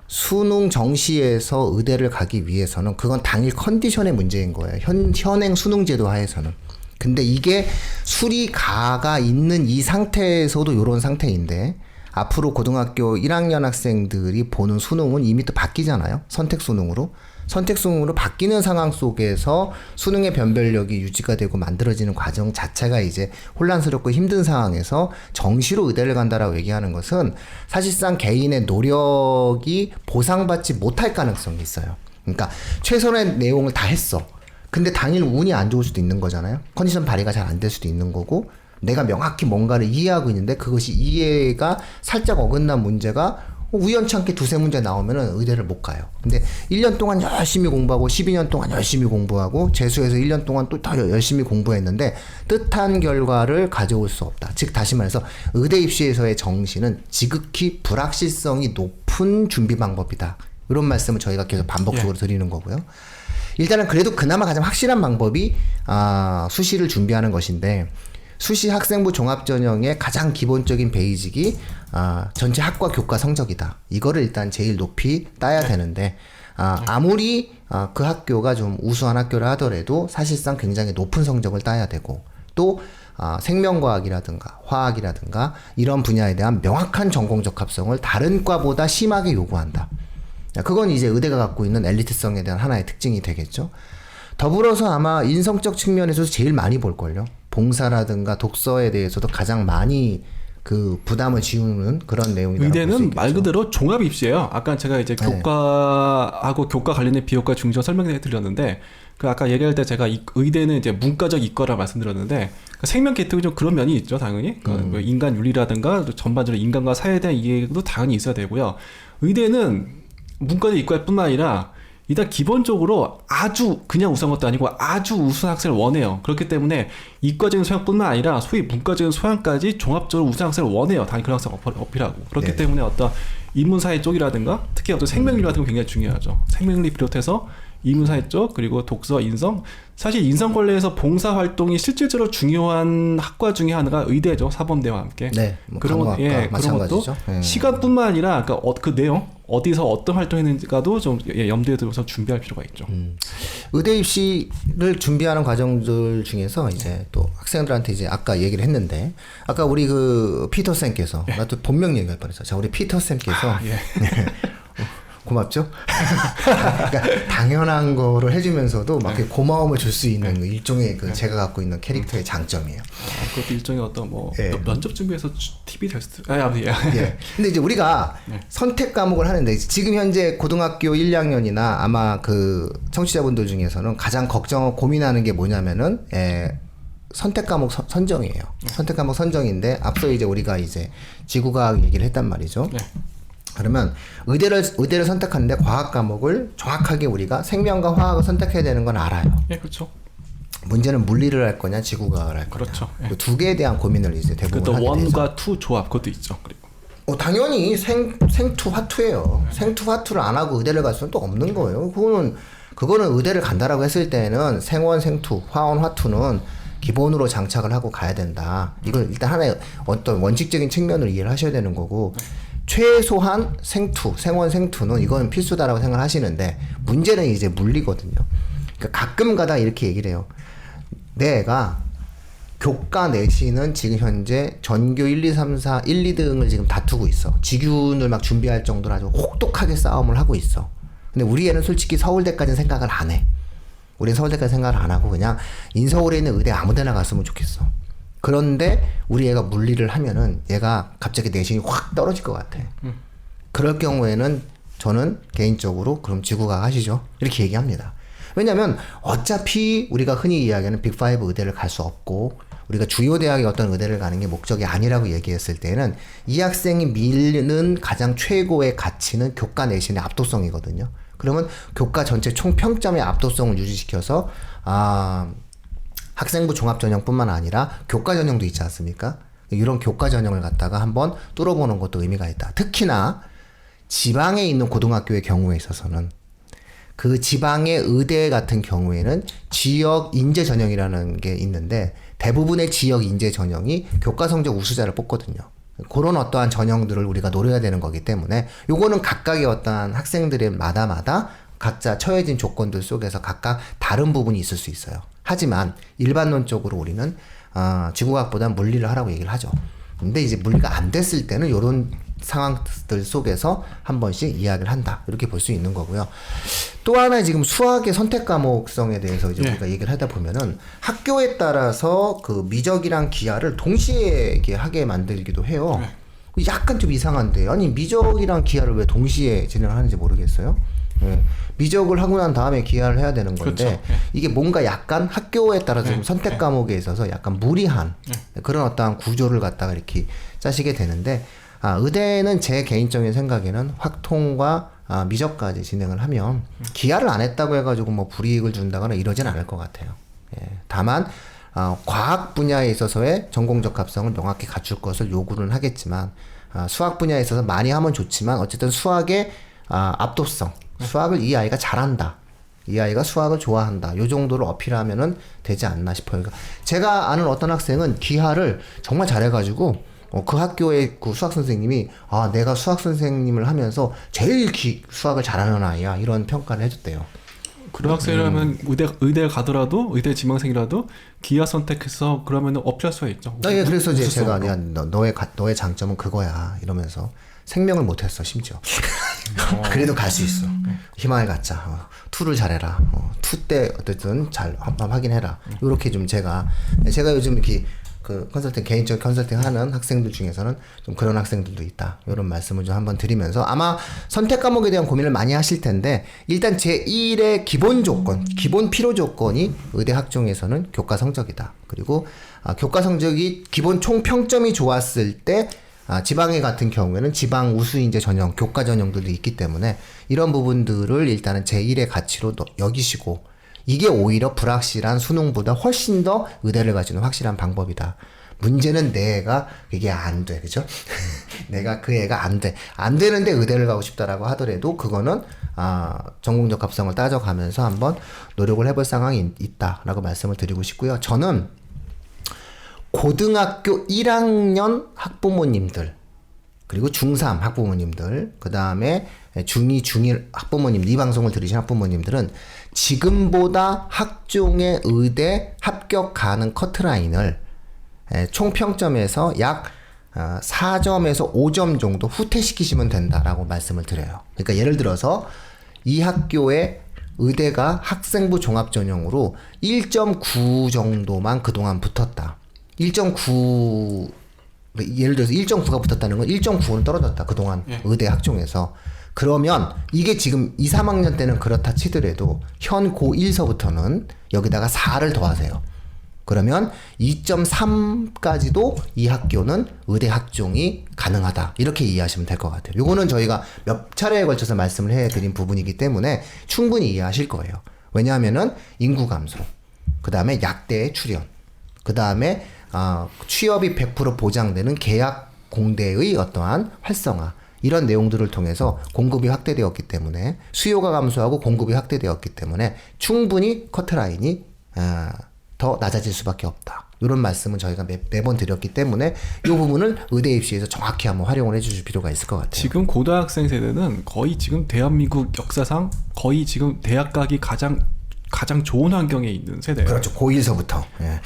수능 정시에서 의대를 가기 위해서는 그건 당일 컨디션의 문제인 거예요. 현행 수능제도 하에서는. 근데 이게 수리가가 있는 이 상태에서도 이런 상태인데 앞으로 고등학교 1학년 학생들이 보는 수능은 이미 또 바뀌잖아요. 선택 수능으로 바뀌는 상황 속에서 수능의 변별력이 유지가 되고 만들어지는 과정 자체가 이제 혼란스럽고 힘든 상황에서 정시로 의대를 간다라고 얘기하는 것은 사실상 개인의 노력이 보상받지 못할 가능성이 있어요. 그러니까 최선의 내용을 다 했어. 근데 당일 운이 안 좋을 수도 있는 거잖아요. 컨디션 발휘가 잘 안 될 수도 있는 거고, 내가 명확히 뭔가를 이해하고 있는데 그것이 이해가 살짝 어긋난 문제가 우연찮게 두세 문제 나오면은 의대를 못 가요. 근데 1년 동안 열심히 공부하고 12년 동안 열심히 공부하고 재수해서 1년 동안 또 더 열심히 공부했는데 뜻한 결과를 가져올 수 없다. 즉 다시 말해서 의대 입시에서의 정시는 지극히 불확실성이 높은 준비 방법이다. 이런 말씀을 저희가 계속 반복적으로 드리는 거고요. 일단은 그래도 그나마 가장 확실한 방법이 수시를 준비하는 것인데, 수시 학생부 종합전형의 가장 기본적인 베이직이 전체 학과 교과 성적이다. 이거를 일단 제일 높이 따야 되는데, 아무리 그 학교가 좀 우수한 학교라 하더라도 사실상 굉장히 높은 성적을 따야 되고, 또 생명과학이라든가 화학이라든가 이런 분야에 대한 명확한 전공적 합성을 다른 과보다 심하게 요구한다. 그건 이제 의대가 갖고 있는 엘리트성에 대한 하나의 특징이 되겠죠. 더불어서 아마 인성적 측면에서도 제일 많이 볼걸요. 봉사라든가 독서에 대해서도 가장 많이 그 부담을 지우는 그런 내용이라고 볼 수 있겠죠. 의대는 말 그대로 종합 입시예요. 아까 제가 이제 교과하고 교과 관련된 비효과 중점 설명해 드렸는데, 그 아까 얘기할 때 제가 의대는 이제 문과적 이과라 말씀드렸는데, 생명 계통이 좀 그런 면이 있죠, 당연히. 뭐 인간 윤리라든가 전반적으로 인간과 사회에 대한 이해도 당연히 있어야 되고요. 의대는 문과적 이과뿐만 아니라 일단 기본적으로 아주 그냥 우수한 것도 아니고 아주 우수한 학생을 원해요. 그렇기 때문에 이과적인 소양뿐만 아니라 소위 문과적인 소양까지 종합적으로 우수한 학생을 원해요. 당연히 그런 학생 어필하고. 그렇기 때문에 어떤 인문사회 쪽이라든가 특히 어떤 생명윤리 같은 건 굉장히 중요하죠. 생명윤리 비롯해서 인문사회 쪽, 그리고 독서, 인성. 사실 인성 관련해서 봉사활동이 실질적으로 중요한 학과 중에 하나가 의대죠. 사범대와 함께. 네, 뭐 그런 것, 그런 것도 시간뿐만 아니라 그러니까 그 내용, 어디서 어떤 활동했는지가도 좀 염두에 두고서 준비할 필요가 있죠. 의대 입시를 준비하는 과정들 중에서 이제 또 학생들한테 이제 아까 얘기를 했는데, 아까 우리 그 피터 쌤께서 나 또 본명 얘기할 뻔했어. 자, 우리 피터 쌤께서 고맙죠? 그러니까 당연한 거를 해주면서도 막 고마움을 줄 수 있는 일종의 그 제가 갖고 있는 캐릭터의 장점이에요. 그것도 일종의 어떤 뭐 면접 준비해서 팁이 될 수도. 근데 이제 우리가 선택 과목을 하는데 지금 현재 고등학교 1, 2학년이나 아마 그 청취자분들 중에서는 가장 고민하는 게 뭐냐면은 선택 과목 선정이에요. 선택 과목 선정인데 앞서 이제 우리가 이제 지구과학 얘기를 했단 말이죠. 그러면 의대를 선택하는데 과학 과목을 정확하게 우리가 생명과 화학을 선택해야 되는 건 알아요. 그렇죠. 문제는 물리를 할 거냐 지구과학을 할 거냐. 그렇죠. 두 개에 대한 고민을 이제 대부분 하게 되죠. 원과 투 조합 그것도 있죠. 그리고 당연히 생투 화투예요. 생투 화투를 안 하고 의대를 갈 수는 또 없는 거예요. 그거는 의대를 간다라고 했을 때는 생원 생투 화원 화투는 기본으로 장착을 하고 가야 된다. 이걸 일단 하나의 어떤 원칙적인 측면을 이해를 하셔야 되는 거고, 최소한 생원 생투는 이거는 필수다라고 생각하시는데, 문제는 이제 물리거든요. 그러니까 가끔 가다 이렇게 얘기를 해요. 내 애가 교과 내신은 지금 현재 전교 1, 2, 3, 4, 1, 2등을 지금 다투고 있어. 직윤을 막 준비할 정도로 아주 혹독하게 싸움을 하고 있어. 근데 우리 애는 솔직히 서울대까지는 생각을 안 해. 우리는 서울대까지 생각을 안 하고 그냥 인서울에 있는 의대 아무 데나 갔으면 좋겠어. 그런데 우리 애가 물리를 하면은 얘가 갑자기 내신이 확 떨어질 것 같아. 그럴 경우에는 저는 개인적으로 그럼 지구과학 하시죠. 이렇게 얘기합니다. 왜냐면 어차피 우리가 흔히 이야기하는 빅5 의대를 갈 수 없고 우리가 주요 대학의 어떤 의대를 가는 게 목적이 아니라고 얘기했을 때는 이 학생이 밀는 가장 최고의 가치는 교과 내신의 압도성이거든요. 그러면 교과 전체 총 평점의 압도성을 유지시켜서 학생부 종합전형뿐만 아니라 교과 전형도 있지 않습니까? 이런 교과 전형을 갖다가 한번 뚫어보는 것도 의미가 있다. 특히나 지방에 있는 고등학교의 경우에 있어서는 그 지방의 의대 같은 경우에는 지역 인재 전형이라는 게 있는데 대부분의 지역 인재 전형이 교과 성적 우수자를 뽑거든요. 그런 어떠한 전형들을 우리가 노려야 되는 거기 때문에 요거는 각각의 어떠한 학생들의 마다 각자 처해진 조건들 속에서 각각 다른 부분이 있을 수 있어요. 하지만 일반론적으로 우리는 지구과학보다 물리를 하라고 얘기를 하죠. 근데 이제 물리가 안 됐을 때는 요런 상황들 속에서 한 번씩 이야기를 한다. 이렇게 볼 수 있는 거고요. 또 하나 지금 수학의 선택 과목성에 대해서 이제 우리가 얘기를 하다 보면은 학교에 따라서 그 미적이랑 기하를 동시에 이렇게 하게 만들기도 해요. 약간 좀 이상한데 아니 미적이랑 기하를 왜 동시에 진행을 하는지 모르겠어요. 예. 미적을 하고 난 다음에 기하를 해야 되는 건데 그렇죠. 이게 뭔가 약간 학교에 따라서 좀 선택 과목에 있어서 약간 무리한 그런 어떠한 구조를 갖다가 이렇게 짜시게 되는데 의대는 제 개인적인 생각에는 확통과 미적까지 진행을 하면 기하를 안 했다고 해가지고 뭐 불이익을 준다거나 이러진 않을 것 같아요. 예. 다만 과학 분야에 있어서의 전공적 합성을 명확히 갖출 것을 요구는 하겠지만 수학 분야에 있어서 많이 하면 좋지만 어쨌든 수학의 압도성, 수학을 이 아이가 잘한다, 이 아이가 수학을 좋아한다, 요 정도를 어필하면은 되지 않나 싶어요. 그러니까 제가 아는 어떤 학생은 기하를 정말 잘해가지고 그 학교의 그 수학 선생님이 내가 수학 선생님을 하면서 제일 수학을 잘하는 아이야 이런 평가를 해줬대요. 그런 학생이라면 의대 가더라도 의대 지망생이라도 기하 선택해서 그러면은 어필할 수가 있죠. 예, 그래서 이제 제가 우수성으로. 너의 장점은 그거야 이러면서 생명을 못했어 심지어. 그래도 갈 수 있어. 희망을 갖자. 투를 잘해라. 투 때 어쨌든 잘 한번 확인해라. 이렇게 좀 제가 요즘 이렇게 그 개인적 컨설팅 하는 학생들 중에서는 좀 그런 학생들도 있다. 이런 말씀을 좀 한번 드리면서 아마 선택 과목에 대한 고민을 많이 하실 텐데 일단 제1의 기본 조건, 기본 필요 조건이 의대 학종에서는 교과 성적이다. 그리고 교과 성적이 기본 총 평점이 좋았을 때 지방에 같은 경우에는 지방 우수인재 전형, 교과 전형들도 있기 때문에 이런 부분들을 일단은 제1의 가치로 여기시고 이게 오히려 불확실한 수능보다 훨씬 더 의대를 가지는 확실한 방법이다. 문제는 내 애가 이게 안 돼. 그죠? 내가 그 애가 안 돼. 안 되는데 의대를 가고 싶다라고 하더라도 그거는 전공적 합성을 따져가면서 한번 노력을 해볼 상황이 있다라고 말씀을 드리고 싶고요. 저는 고등학교 1학년 학부모님들 그리고 중3 학부모님들 그 다음에 중2, 중1 학부모님 이 방송을 들으신 학부모님들은 지금보다 학종의 의대 합격 가능 커트라인을 총 평점에서 약 4점에서 5점 정도 후퇴시키시면 된다라고 말씀을 드려요. 그러니까 예를 들어서 이 학교의 의대가 학생부 종합전형으로 1.9 정도만 그동안 붙었다. 1.9 예를 들어서 1.9가 붙었다는 건 1.9는 떨어졌다. 그동안 의대 학종에서. 그러면 이게 지금 2, 3학년 때는 그렇다 치더라도 현 고1서부터는 여기다가 4를 더하세요. 그러면 2.3까지도 이 학교는 의대 학종이 가능하다. 이렇게 이해하시면 될 것 같아요. 요거는 저희가 몇 차례에 걸쳐서 말씀을 해드린 부분이기 때문에 충분히 이해하실 거예요. 왜냐하면은 인구 감소, 그 다음에 약대의 출현, 그 다음에 취업이 100% 보장되는 계약 공대의 어떠한 활성화 이런 내용들을 통해서 공급이 확대되었기 때문에 수요가 감소하고 공급이 확대되었기 때문에 충분히 커트라인이 더 낮아질 수밖에 없다. 이런 말씀은 저희가 매번 드렸기 때문에 이 부분을 의대 입시에서 정확히 한번 활용을 해주실 필요가 있을 것 같아요. 지금 고등학생 세대는 거의 지금 대한민국 역사상 거의 지금 대학 가기 가장 좋은 환경에 있는 세대예요. 그렇죠. 고1서부터. 예.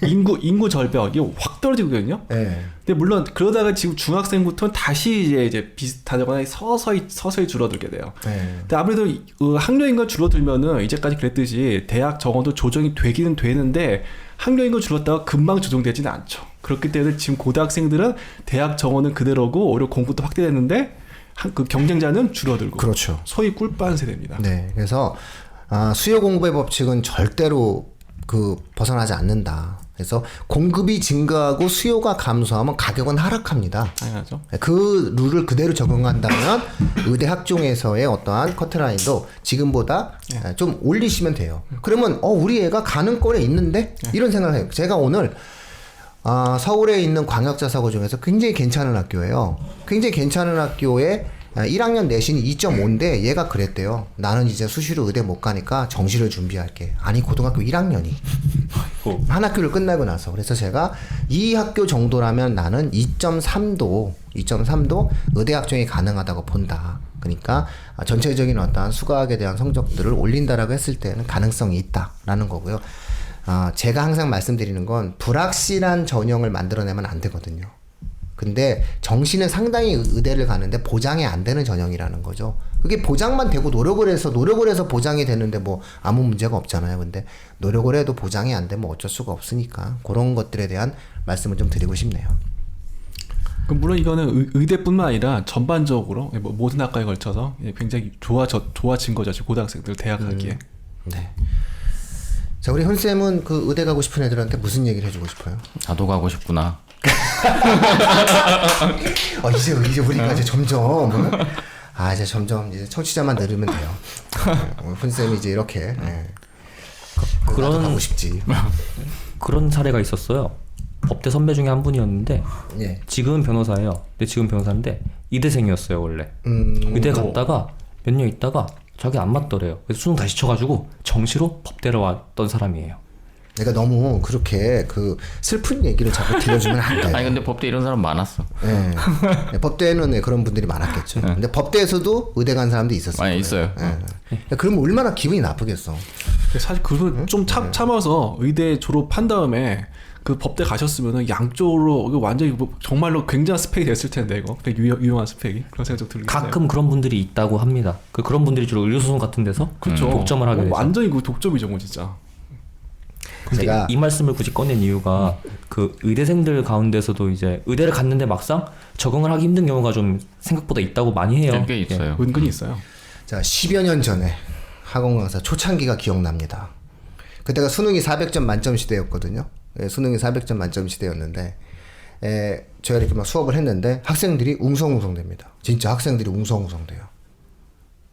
인구 절벽이 확 떨어지거든요. 예. 근데 물론 그러다가 지금 중학생부터는 다시 이제 비슷하거나 서서히 줄어들게 돼요. 예. 근데 아무래도 학령 인구가 줄어들면은 이제까지 그랬듯이 대학 정원도 조정이 되기는 되는데 학령 인구가 줄었다가 금방 조정되지는 않죠. 그렇기 때문에 지금 고등학생들은 대학 정원은 그대로고 오히려 공부도 확대됐는데 그 경쟁자는 줄어들고. 그렇죠. 소위 꿀빠른 세대입니다. 네. 그래서 수요 공급의 법칙은 절대로 벗어나지 않는다. 그래서 공급이 증가하고 수요가 감소하면 가격은 하락합니다. 당연하죠. 그 룰을 그대로 적용한다면 의대 학종에서의 어떠한 커트라인도 지금보다 좀 올리시면 돼요. 그러면 우리 애가 가능권에 있는데 이런 생각을 해요. 제가 오늘 서울에 있는 광역자사고 중에서 굉장히 괜찮은 학교예요. 굉장히 괜찮은 학교에 1학년 내신이 2.5인데 얘가 그랬대요. 나는 이제 수시로 의대 못 가니까 정시를 준비할게. 아니 고등학교 1학년이 한 학교를 끝나고 나서. 그래서 제가 이 학교 정도라면 나는 2.3도 의대 학종이 가능하다고 본다. 그러니까 전체적인 어떠한 수학에 대한 성적들을 올린다라고 했을 때는 가능성이 있다라는 거고요. 제가 항상 말씀드리는 건 불확실한 전형을 만들어내면 안 되거든요. 근데 정시는 상당히 의대를 가는데 보장이 안 되는 전형이라는 거죠. 그게 보장만 되고 노력을 해서 보장이 되는데 뭐 아무 문제가 없잖아요. 근데 노력을 해도 보장이 안 되면 어쩔 수가 없으니까 그런 것들에 대한 말씀을 좀 드리고 싶네요. 물론 이거는 의대뿐만 아니라 전반적으로 뭐 모든 학과에 걸쳐서 굉장히 좋아진 거죠. 지금 고등학생들 대학 가기에. 네. 자, 우리 현쌤은 그 의대 가고 싶은 애들한테 무슨 얘기를 해주고 싶어요? 나도 가고 싶구나. 이제 우리가 이제 점점 이제 점점 이제 청취자만 늘으면 돼요. 현쌤이 이제 이렇게 나도 가고 싶지. 그런 사례가 있었어요. 법대 선배 중에 한 분이었는데 예. 지금은 변호사예요. 근데 지금 변호사인데 이대생이었어요 원래. 의대 갔다가 몇 년 있다가 자기 안 맞더래요. 그래서 수능 다시 쳐가지고 정시로 법대로 왔던 사람이에요. 내가 너무 그렇게 그 슬픈 얘기를 자꾸 들려주면 안 돼요. 아니 근데 법대 이런 사람 많았어. 네, 법대에는 그런 분들이 많았겠죠. 근데 법대에서도 의대 간 사람도 있었어요. 많이 있어요. 그러면 얼마나 기분이 나쁘겠어. 사실 그거 좀 참아서 의대 졸업한 다음에 그 법대 가셨으면은 양쪽으로 완전히 정말로 굉장한 스펙이 됐을 텐데 이거 유용한 스펙이 그런 생각 좀 들긴 가끔 해요. 그런 분들이 있다고 합니다. 그런 분들이 주로 의료소송 같은 데서 그렇죠. 독점을 하게 되죠. 완전히 그 독점이죠, 뭐 진짜. 근데 제가- 이 말씀을 굳이 꺼낸 이유가 그 의대생들 가운데서도 이제 의대를 갔는데 막상 적응을 하기 힘든 경우가 좀 생각보다 있다고 많이 해요. 꽤 있어요. 은근히 있어요. 자, 10여 년 전에 학원 강사 초창기가 기억납니다. 그때가 수능이 400점 만점 시대였거든요. 수능이 400점 만점 시대였는데 저희가 이렇게 막 수업을 했는데 학생들이 웅성웅성됩니다. 진짜 학생들이 웅성웅성돼요.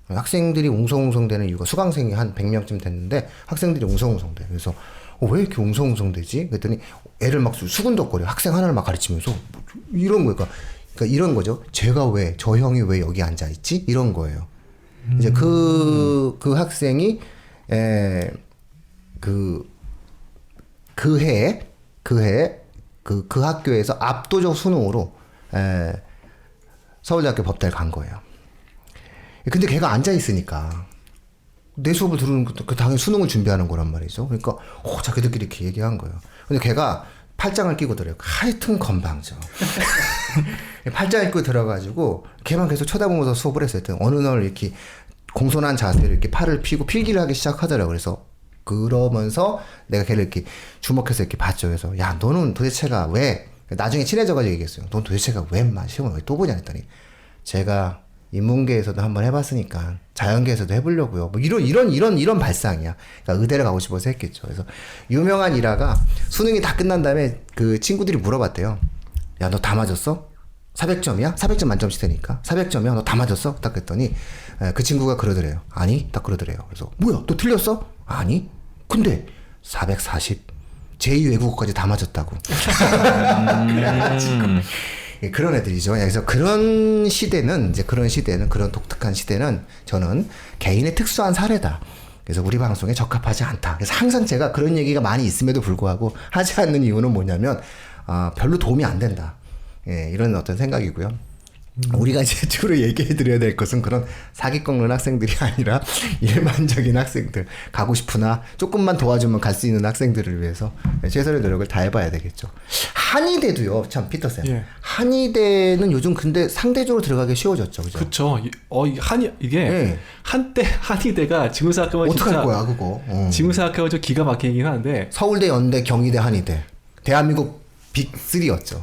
학생들이 웅성웅성되는 이유가 수강생이 한 100명쯤 됐는데 학생들이 웅성웅성돼요. 그래서 왜 이렇게 웅성웅성되지? 그랬더니 애를 막 수근덕거려. 학생 하나를 막 가르치면서 이런 거예요. 그러니까 이런 거죠. 저 형이 왜 여기 앉아 있지? 이런 거예요. 이제 그 학생이 그 해에 그 학교에서 압도적 수능으로 서울대학교 법대를 간 거예요. 근데 걔가 앉아 있으니까 내 수업을 들으는 그 당연히 수능을 준비하는 거란 말이죠. 그러니까 자기들끼리 이렇게 얘기한 거예요. 근데 걔가 팔짱을 끼고 들어요. 하여튼 건방져. 팔짱을 끼고 들어가지고 걔만 계속 쳐다보면서 수업을 했어요. 어느 날 이렇게 공손한 자세로 이렇게 팔을 펴고 필기를 하기 시작하더라고요. 그래서 그러면서 내가 걔를 이렇게 주목해서 이렇게 봤죠. 그래서 야, 너는 도대체가 왜, 나중에 친해져가지고 얘기했어요. 넌 도대체가 왜 인마 시험을 왜 또 보냐 했더니 제가 인문계에서도 한번 해봤으니까 자연계에서도 해보려고요. 뭐 이런 발상이야. 그러니까 의대를 가고 싶어서 했겠죠. 그래서 유명한 일화가 수능이 다 끝난 다음에 그 친구들이 물어봤대요. 야, 너 다 맞았어? 400점이야? 400점 만점 시대니까 400점이야? 너 다 맞았어? 딱 그랬더니 그 친구가 그러더래요. 아니, 딱 그러더래요. 그래서 뭐야, 또 틀렸어? 아니, 근데 440 제2 외국어까지 다 맞았다고. 그런 애들이죠. 그래서 그런 시대는 그런 독특한 시대는 저는 개인의 특수한 사례다. 그래서 우리 방송에 적합하지 않다. 그래서 항상 제가 그런 얘기가 많이 있음에도 불구하고 하지 않는 이유는 뭐냐면 별로 도움이 안 된다. 이런 어떤 생각이고요. 우리가 이제 주로 얘기해 드려야 될 것은 그런 사기 꺾는 학생들이 아니라 일반적인 학생들, 가고 싶으나 조금만 도와주면 갈 수 있는 학생들을 위해서 최선의 노력을 다해봐야 되겠죠. 한의대도요, 참 피터쌤. 예. 한의대는 요즘 근데 상대적으로 들어가기 쉬워졌죠, 그죠? 그렇죠. 이게 예. 한때 한의대가 지금 생각하면 어떡할 진짜 거야, 그거? 지금 생각하면 좀 기가 막히긴 한데 서울대, 연대, 경희대, 한의대, 대한민국 빅3였죠.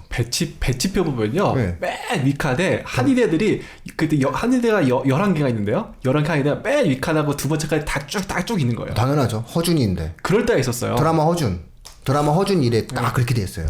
배치표 보면요. 네. 맨 위칸에 한의대들이 그때 한의대가 11개가 있는데요. 11개 한의대가 맨 위칸하고 두 번째까지 다 쭉 있는 거예요. 당연하죠. 허준인데. 그럴 때가 있었어요. 드라마 허준 이래 딱 그렇게 됐어요.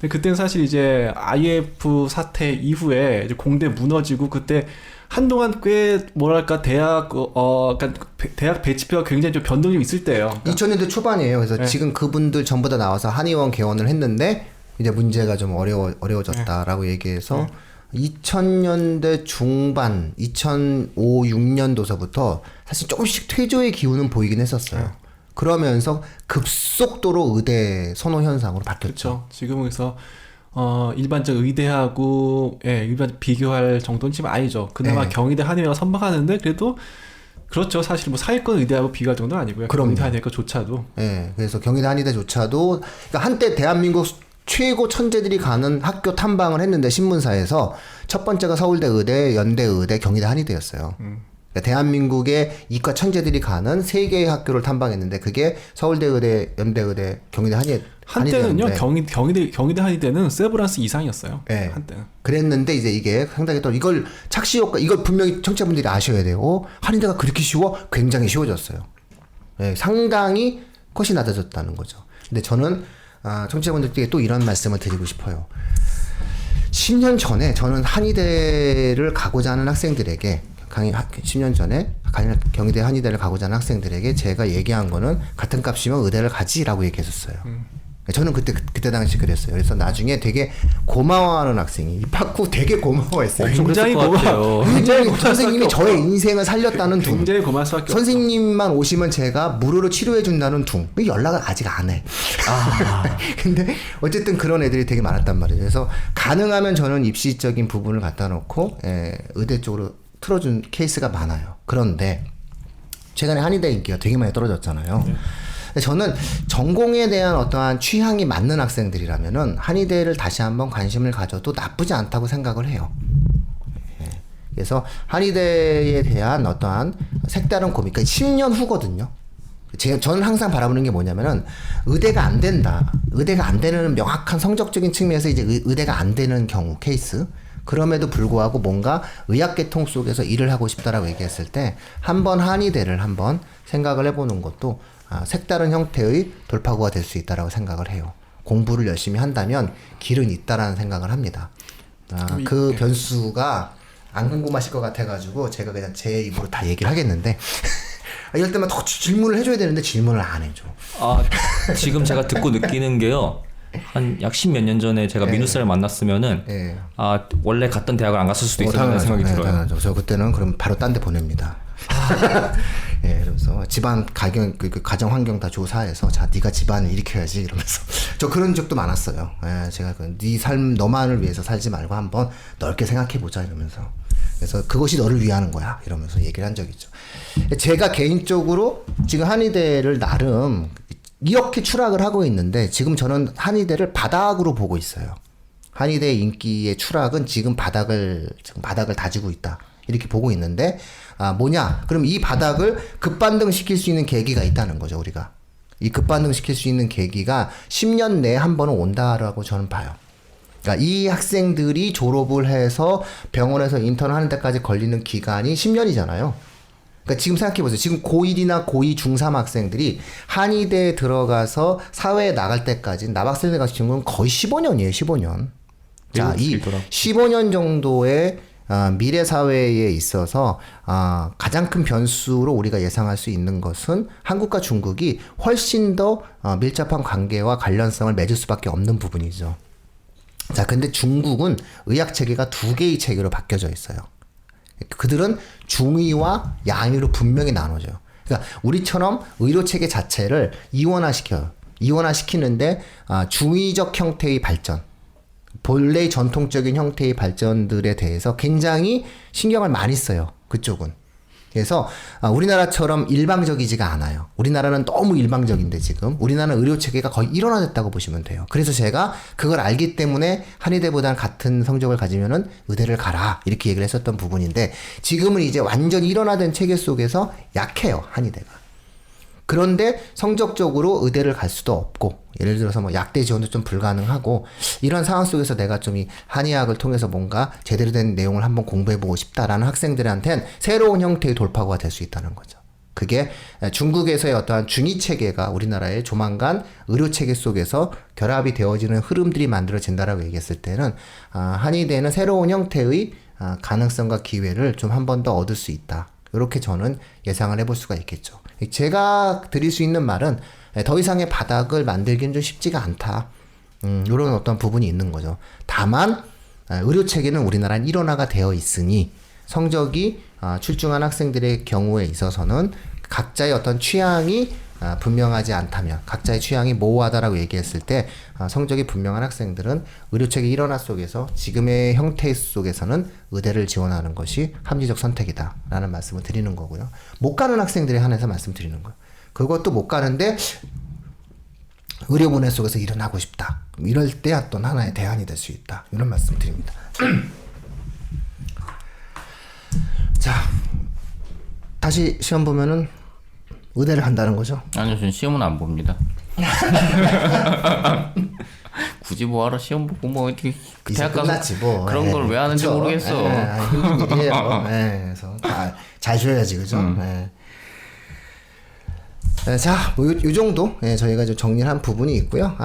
근데 그때는 사실 이제 IF 사태 이후에 이제 공대 무너지고 그때 한동안 꽤 뭐랄까 그러니까 대학 배치표가 굉장히 좀 변동이 있을 때예요. 그러니까 2000년대 초반이에요. 그래서 네. 지금 그분들 전부 다 나와서 한의원 개원을 했는데 이제 문제가 좀 어려워졌다라고 얘기해서 2000년대 중반 2005, 6년도서부터 사실 조금씩 퇴조의 기운은 보이긴 했었어요. 그러면서 급속도로 의대 선호 현상으로 바뀌었죠. 그렇죠. 지금은 그래서 일반적 의대하고 일반 비교할 정도는 지금 아니죠. 그나마 네. 경희대 한의대가 선방하는데 그래도 그렇죠. 사실 뭐 사회권 의대하고 비교할 정도는 아니고요. 그럼요. 경희대 한의대조차도 그래서 경희대 한의대조차도 그러니까 한때 대한민국 최고 천재들이 가는 학교 탐방을 했는데 신문사에서 첫 번째가 서울대 의대, 연대 의대, 경희대 한의대였어요. 그러니까 대한민국의 이과 천재들이 가는 3개의 학교를 탐방했는데 그게 서울대 의대, 연대 의대, 경희대 한때는요 한의대였는데 경희대 한의대는 세브란스 이상이었어요. 네. 한때는. 그랬는데 이제 이게 상당히 또 이걸 착시 효과 이걸 분명히 청취자분들이 아셔야 돼요. 한의대가 그렇게 쉬워? 굉장히 쉬워졌어요. 네, 상당히 컷이 낮아졌다는 거죠. 근데 저는 청취자분들께 또 이런 말씀을 드리고 싶어요. 10년 전에 저는 한의대를 가고자 하는 학생들에게 10년 전에 경희대 한의대를 가고자 하는 학생들에게 제가 얘기한 거는 같은 값이면 의대를 가지라고 얘기했었어요. 저는 그때 당시 그랬어요. 그래서 나중에 되게 고마워하는 학생이 입학 후 되게 고마워했어요. 굉장히 고마워요. 굉장히 선생님이 저의 인생을 살렸다는 둥. 굉장히 고마울 수밖에 없죠. 선생님만 오시면 제가 무료로 치료해 준다는 둥. 연락을 아직 안 해. 근데 어쨌든 그런 애들이 되게 많았단 말이에요. 그래서 가능하면 저는 입시적인 부분을 갖다 놓고 의대 쪽으로 틀어준 케이스가 많아요. 그런데 최근에 한의대 인기가 되게 많이 떨어졌잖아요. 근데 저는 전공에 대한 어떠한 취향이 맞는 학생들이라면은 한의대를 다시 한번 관심을 가져도 나쁘지 않다고 생각을 해요. 그래서 한의대에 대한 어떠한 색다른 고민, 그러니까 10년 후거든요. 저는 항상 바라보는 게 뭐냐면은 의대가 안 된다. 의대가 안 되는 명확한 성적적인 측면에서 이제 의대가 안 되는 경우 케이스. 그럼에도 불구하고 뭔가 의학계통 속에서 일을 하고 싶다라고 얘기했을 때 한번 한의대를 한번 생각을 해보는 것도 색다른 형태의 돌파구가 될 수 있다라고 생각을 해요. 공부를 열심히 한다면 길은 있다라는 생각을 합니다. 그 변수가 안 궁금하실 것 같아가지고 제가 그냥 제 입으로 다 얘기를 하겠는데 이럴 때만 더 질문을 해줘야 되는데 질문을 안 해줘. 지금 제가 듣고 느끼는 게요. 한 약 10몇 년 전에 제가 민우쌤을 만났으면은 원래 갔던 대학을 안 갔을 수도 있다는 생각이 들어요. 당연하죠. 저 그때는 그럼 바로 딴 데 보냅니다. 그러면서 집안 가정 환경 다 조사해서 자 네가 집안을 일으켜야지 이러면서 저 그런 적도 많았어요. 제가 네 삶 너만을 위해서 살지 말고 한번 넓게 생각해 보자 이러면서 그래서 그것이 너를 위하는 거야 이러면서 얘기를 한 적이 있죠. 제가 개인적으로 지금 한의대를 나름 이렇게 추락을 하고 있는데 지금 저는 한의대를 바닥으로 보고 있어요. 한의대 인기의 추락은 지금 바닥을 다지고 있다. 이렇게 보고 있는데 뭐냐? 그럼 이 바닥을 급반등 시킬 수 있는 계기가 있다는 거죠, 우리가. 이 급반등 시킬 수 있는 계기가 10년 내에 한 번은 온다라고 저는 봐요. 그러니까 이 학생들이 졸업을 해서 병원에서 인턴하는 데까지 걸리는 기간이 10년이잖아요. 그러니까 지금 생각해보세요. 지금 고1이나 고2, 중3 학생들이 한의대에 들어가서 사회에 나갈 때까지 남학생들 같은 경우는 거의 15년이에요. 15년. 자, 이 15년 정도의 미래 사회에 있어서 가장 큰 변수로 우리가 예상할 수 있는 것은 한국과 중국이 훨씬 더 밀접한 관계와 관련성을 맺을 수밖에 없는 부분이죠. 자, 근데 중국은 의학 체계가 2개의 체계로 바뀌어져 있어요. 그들은 중의와 양의로 분명히 나눠져요. 그러니까 우리처럼 의료 체계 자체를 이원화시켜요. 이원화시키는데 중의적 형태의 발전, 본래의 전통적인 형태의 발전들에 대해서 굉장히 신경을 많이 써요. 그쪽은. 그래서 우리나라처럼 일방적이지가 않아요. 우리나라는 너무 일방적인데 지금 우리나라는 의료체계가 거의 일원화됐다고 보시면 돼요. 그래서 제가 그걸 알기 때문에 한의대보다는 같은 성적을 가지면은 의대를 가라 이렇게 얘기를 했었던 부분인데 지금은 이제 완전 일원화된 체계 속에서 약해요. 한의대가. 그런데 성적적으로 의대를 갈 수도 없고 예를 들어서 뭐 약대 지원도 좀 불가능하고 이런 상황 속에서 내가 좀 이 한의학을 통해서 뭔가 제대로 된 내용을 한번 공부해보고 싶다라는 학생들한테는 새로운 형태의 돌파구가 될 수 있다는 거죠. 그게 중국에서의 어떠한 중의 체계가 우리나라의 조만간 의료 체계 속에서 결합이 되어지는 흐름들이 만들어진다라고 얘기했을 때는 한의대는 새로운 형태의 가능성과 기회를 좀 한 번 더 얻을 수 있다. 이렇게 저는 예상을 해볼 수가 있겠죠. 제가 드릴 수 있는 말은 더 이상의 바닥을 만들기는 좀 쉽지가 않다. 이런 어떤 부분이 있는 거죠. 다만 의료체계는 우리나라는 일원화가 되어 있으니 성적이 출중한 학생들의 경우에 있어서는 각자의 어떤 취향이 분명하지 않다면 각자의 취향이 모호하다라고 얘기했을 때 성적이 분명한 학생들은 의료체계 일원화 속에서 지금의 형태 속에서는 의대를 지원하는 것이 합리적 선택이다 라는 말씀을 드리는 거고요. 못 가는 학생들에 한해서 말씀드리는 거예요. 그것도 못 가는데 의료분해 속에서 일어나고 싶다. 이럴 때 어떤 하나의 대안이 될 수 있다. 이런 말씀 드립니다. 자, 다시 시험 보면은 의대를 간다는 거죠. 아니요, 전 시험은 안 봅니다. 굳이 뭐하러 시험 보고 뭐 어떻게 이제 대학 가서 끝났지 뭐. 그런 걸 왜 하는지 그쵸? 모르겠어. 힘든 일이에요. 그래서 잘 줘야지, 그죠? 자, 뭐 요 정도 저희가 좀 정리를 한 부분이 있고요.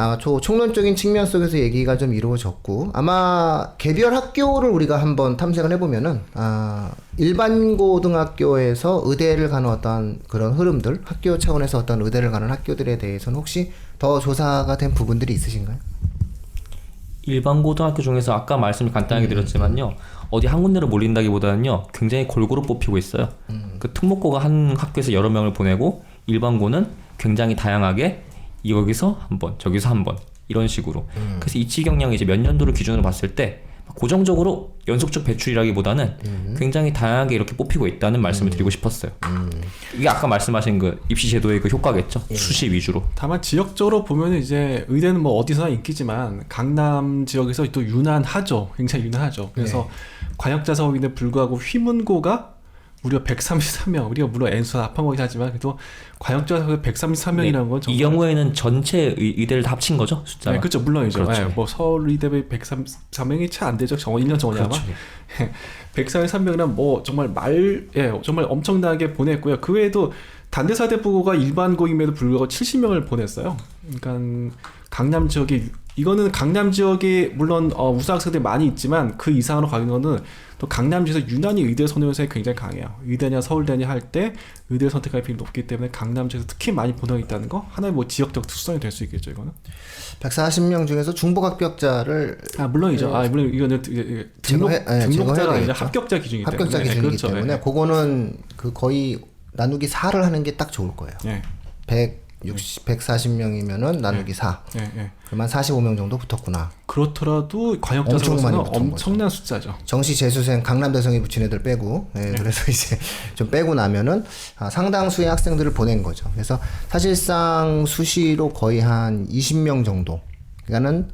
총론적인 측면 속에서 얘기가 좀 이루어졌고, 아마 개별 학교를 우리가 한번 탐색을 해보면은 일반 고등학교에서 의대를 가는 어떤 그런 흐름들, 학교 차원에서 어떤 의대를 가는 학교들에 대해서는 혹시 더 조사가 된 부분들이 있으신가요? 일반 고등학교 중에서 아까 말씀을 간단하게 드렸지만요. 어디 한 군데로 몰린다기보다는요. 굉장히 골고루 뽑히고 있어요. 그 특목고가 한 학교에서 여러 명을 보내고 일반고는 굉장히 다양하게 여기서 한 번, 저기서 한 번 이런 식으로. 그래서 입시 경량이 이제 몇 년도를 기준으로 봤을 때 고정적으로 연속적 배출이라기보다는 굉장히 다양하게 이렇게 뽑히고 있다는 말씀을 드리고 싶었어요. 이게 아까 말씀하신 그 입시 제도의 그 효과겠죠. 수시 위주로. 다만 지역적으로 보면 이제 의대는 뭐 어디서나 인기지만 강남 지역에서 또 유난하죠. 굉장히 유난하죠. 그래서 관역자 사업인데 불구하고 휘문고가 무려 133명. 우리가 물론 N수는 합한 거긴 하지만 그래도 관역자 사업이 133명이라는 건 정말 이 경우에는 전체 의대를 다 합친 거죠, 숫자가. 네, 그렇죠. 물론이죠. 그렇죠. 뭐 서울의대 133명이 채 안 되죠. 1년 전에 아마. 그렇죠. 133명이란 뭐 정말 정말 엄청나게 보냈고요. 그 외에도 단대사대부고가 일반고임에도 불구하고 70명을 보냈어요. 그러니까 강남 지역에 이거는 강남 지역에 물론 우수 학생들이 많이 있지만 그 이상으로 가는 거는 또 강남 지역에서 유난히 의대 선호 현상이 굉장히 강해요. 의대냐 서울대냐 할 때 의대를 선택할 비율이 높기 때문에 강남 지역에서 특히 많이 보내고 있다는 거 하나의 뭐 지역적 특성이 될 수 있겠죠. 이거는 140명 중에서 중복 합격자를 물론이죠. 물론 이거는 등록자가 제거해야 아니라 되겠죠. 합격자 기준이기 때문에. 합격자 기준이기 그렇죠. 때문에 그거는 그 거의 나누기 4를 하는 게 딱 좋을 거예요. 140명이면은 나누기 4. 그러면 45명 정도 붙었구나. 그렇더라도 관역자 엄청 많이 선수는 붙은 엄청난 숫자죠. 정시 재수생 강남대성이 붙인 애들 빼고 그래서 이제 좀 빼고 나면은 상당수의 학생들을 보낸 거죠. 그래서 사실상 수시로 거의 한 20명 정도 그러니까는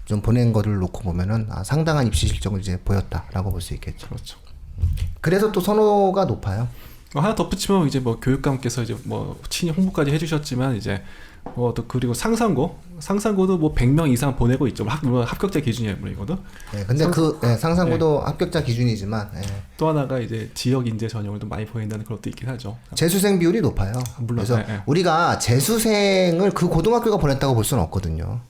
좀 보낸 거를 놓고 보면은 상당한 입시 실적을 이제 보였다라고 볼 수 있겠죠. 그렇죠. 그래서 또 선호가 높아요. 하나 덧붙이면 이제 뭐 교육감께서 이제 뭐 친히 홍보까지 해주셨지만 이제 뭐 또 그리고 상상고도 뭐 100명 이상 보내고 있죠. 물론 합격자 기준이에요, 물론 이거도. 근데 상상고도 합격자 기준이지만 또 하나가 이제 지역 인재 전형을 또 많이 보낸다는 그런 것도 있긴 하죠. 재수생 비율이 높아요. 물론, 그래서 우리가 재수생을 그 고등학교가 보냈다고 볼 수는 없거든요.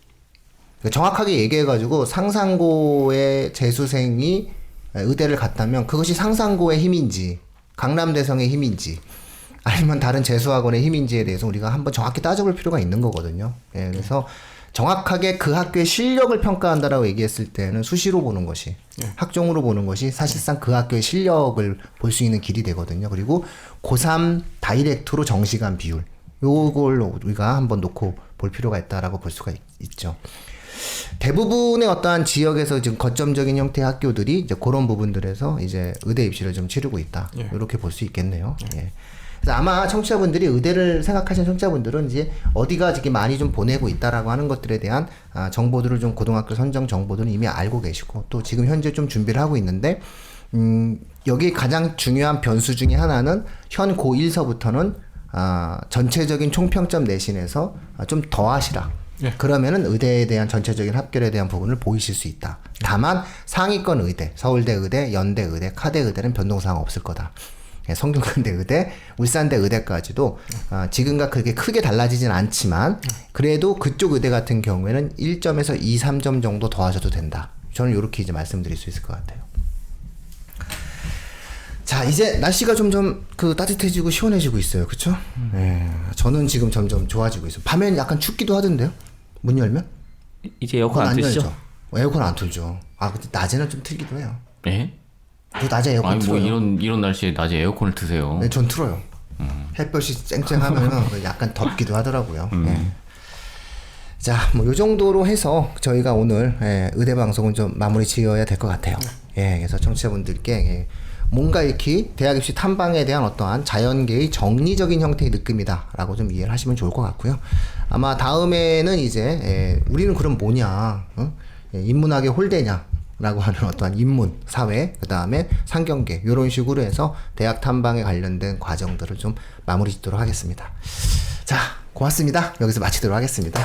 그러니까 정확하게 얘기해가지고 상상고의 재수생이 의대를 갔다면 그것이 상상고의 힘인지 강남대성의 힘인지 아니면 다른 재수학원의 힘인지에 대해서 우리가 한번 정확히 따져볼 필요가 있는 거거든요. 그래서 정확하게 그 학교의 실력을 평가한다라고 얘기했을 때는 수시로 보는 것이 학종으로 보는 것이 사실상 그 학교의 실력을 볼 수 있는 길이 되거든요. 그리고 고3 다이렉트로 정시간 비율 요걸 우리가 한번 놓고 볼 필요가 있다라고 볼 수가 있죠. 대부분의 어떠한 지역에서 지금 거점적인 형태의 학교들이 이제 그런 부분들에서 이제 의대 입시를 좀 치르고 있다. 이렇게 볼 수 있겠네요. 그래서 아마 청취자분들이 의대를 생각하시는 청취자분들은 이제 어디가 이렇게 많이 좀 보내고 있다라고 하는 것들에 대한 정보들을 좀 고등학교 선정 정보들은 이미 알고 계시고 또 지금 현재 좀 준비를 하고 있는데 여기 가장 중요한 변수 중에 하나는 현 고1서부터는 전체적인 총평점 내신에서 좀 더 하시라. 그러면은 의대에 대한 전체적인 합격에 대한 부분을 보이실 수 있다. 다만 상위권 의대, 서울대 의대, 연대 의대, 카대 의대는 변동사항 없을 거다. 성균관대 의대, 울산대 의대까지도 지금과 그렇게 크게 달라지진 않지만 그래도 그쪽 의대 같은 경우에는 1점에서 2, 3점 정도 더 하셔도 된다. 저는 이렇게 이제 말씀드릴 수 있을 것 같아요. 자, 이제 날씨가 점점 따뜻해지고 시원해지고 있어요. 그쵸? 저는 지금 점점 좋아지고 있어요. 밤엔 약간 춥기도 하던데요? 문 열면? 이제 에어컨 안 트시죠? 열죠. 에어컨 안 틀죠. 근데 낮에는 좀 틀기도 해요. 예? 저 낮에 에어컨 아니 틀어요. 뭐 이런 날씨에 낮에 에어컨을 트세요. 네, 전 틀어요. 햇볕이 쨍쨍하면 약간 덥기도 하더라고요. 자, 뭐 요 정도로 해서 저희가 오늘 의대 방송은 좀 마무리 지어야 될 것 같아요. 그래서 청취자분들께 뭔가 이렇게 대학 입시 탐방에 대한 어떠한 자연계의 정리적인 형태의 느낌이다라고 좀 이해를 하시면 좋을 것 같고요. 아마 다음에는 이제 우리는 그럼 뭐냐, 인문학의 홀대냐 라고 하는 어떠한 인문, 사회, 그 다음에 상경계 이런 식으로 해서 대학 탐방에 관련된 과정들을 좀 마무리 짓도록 하겠습니다. 자, 고맙습니다. 여기서 마치도록 하겠습니다.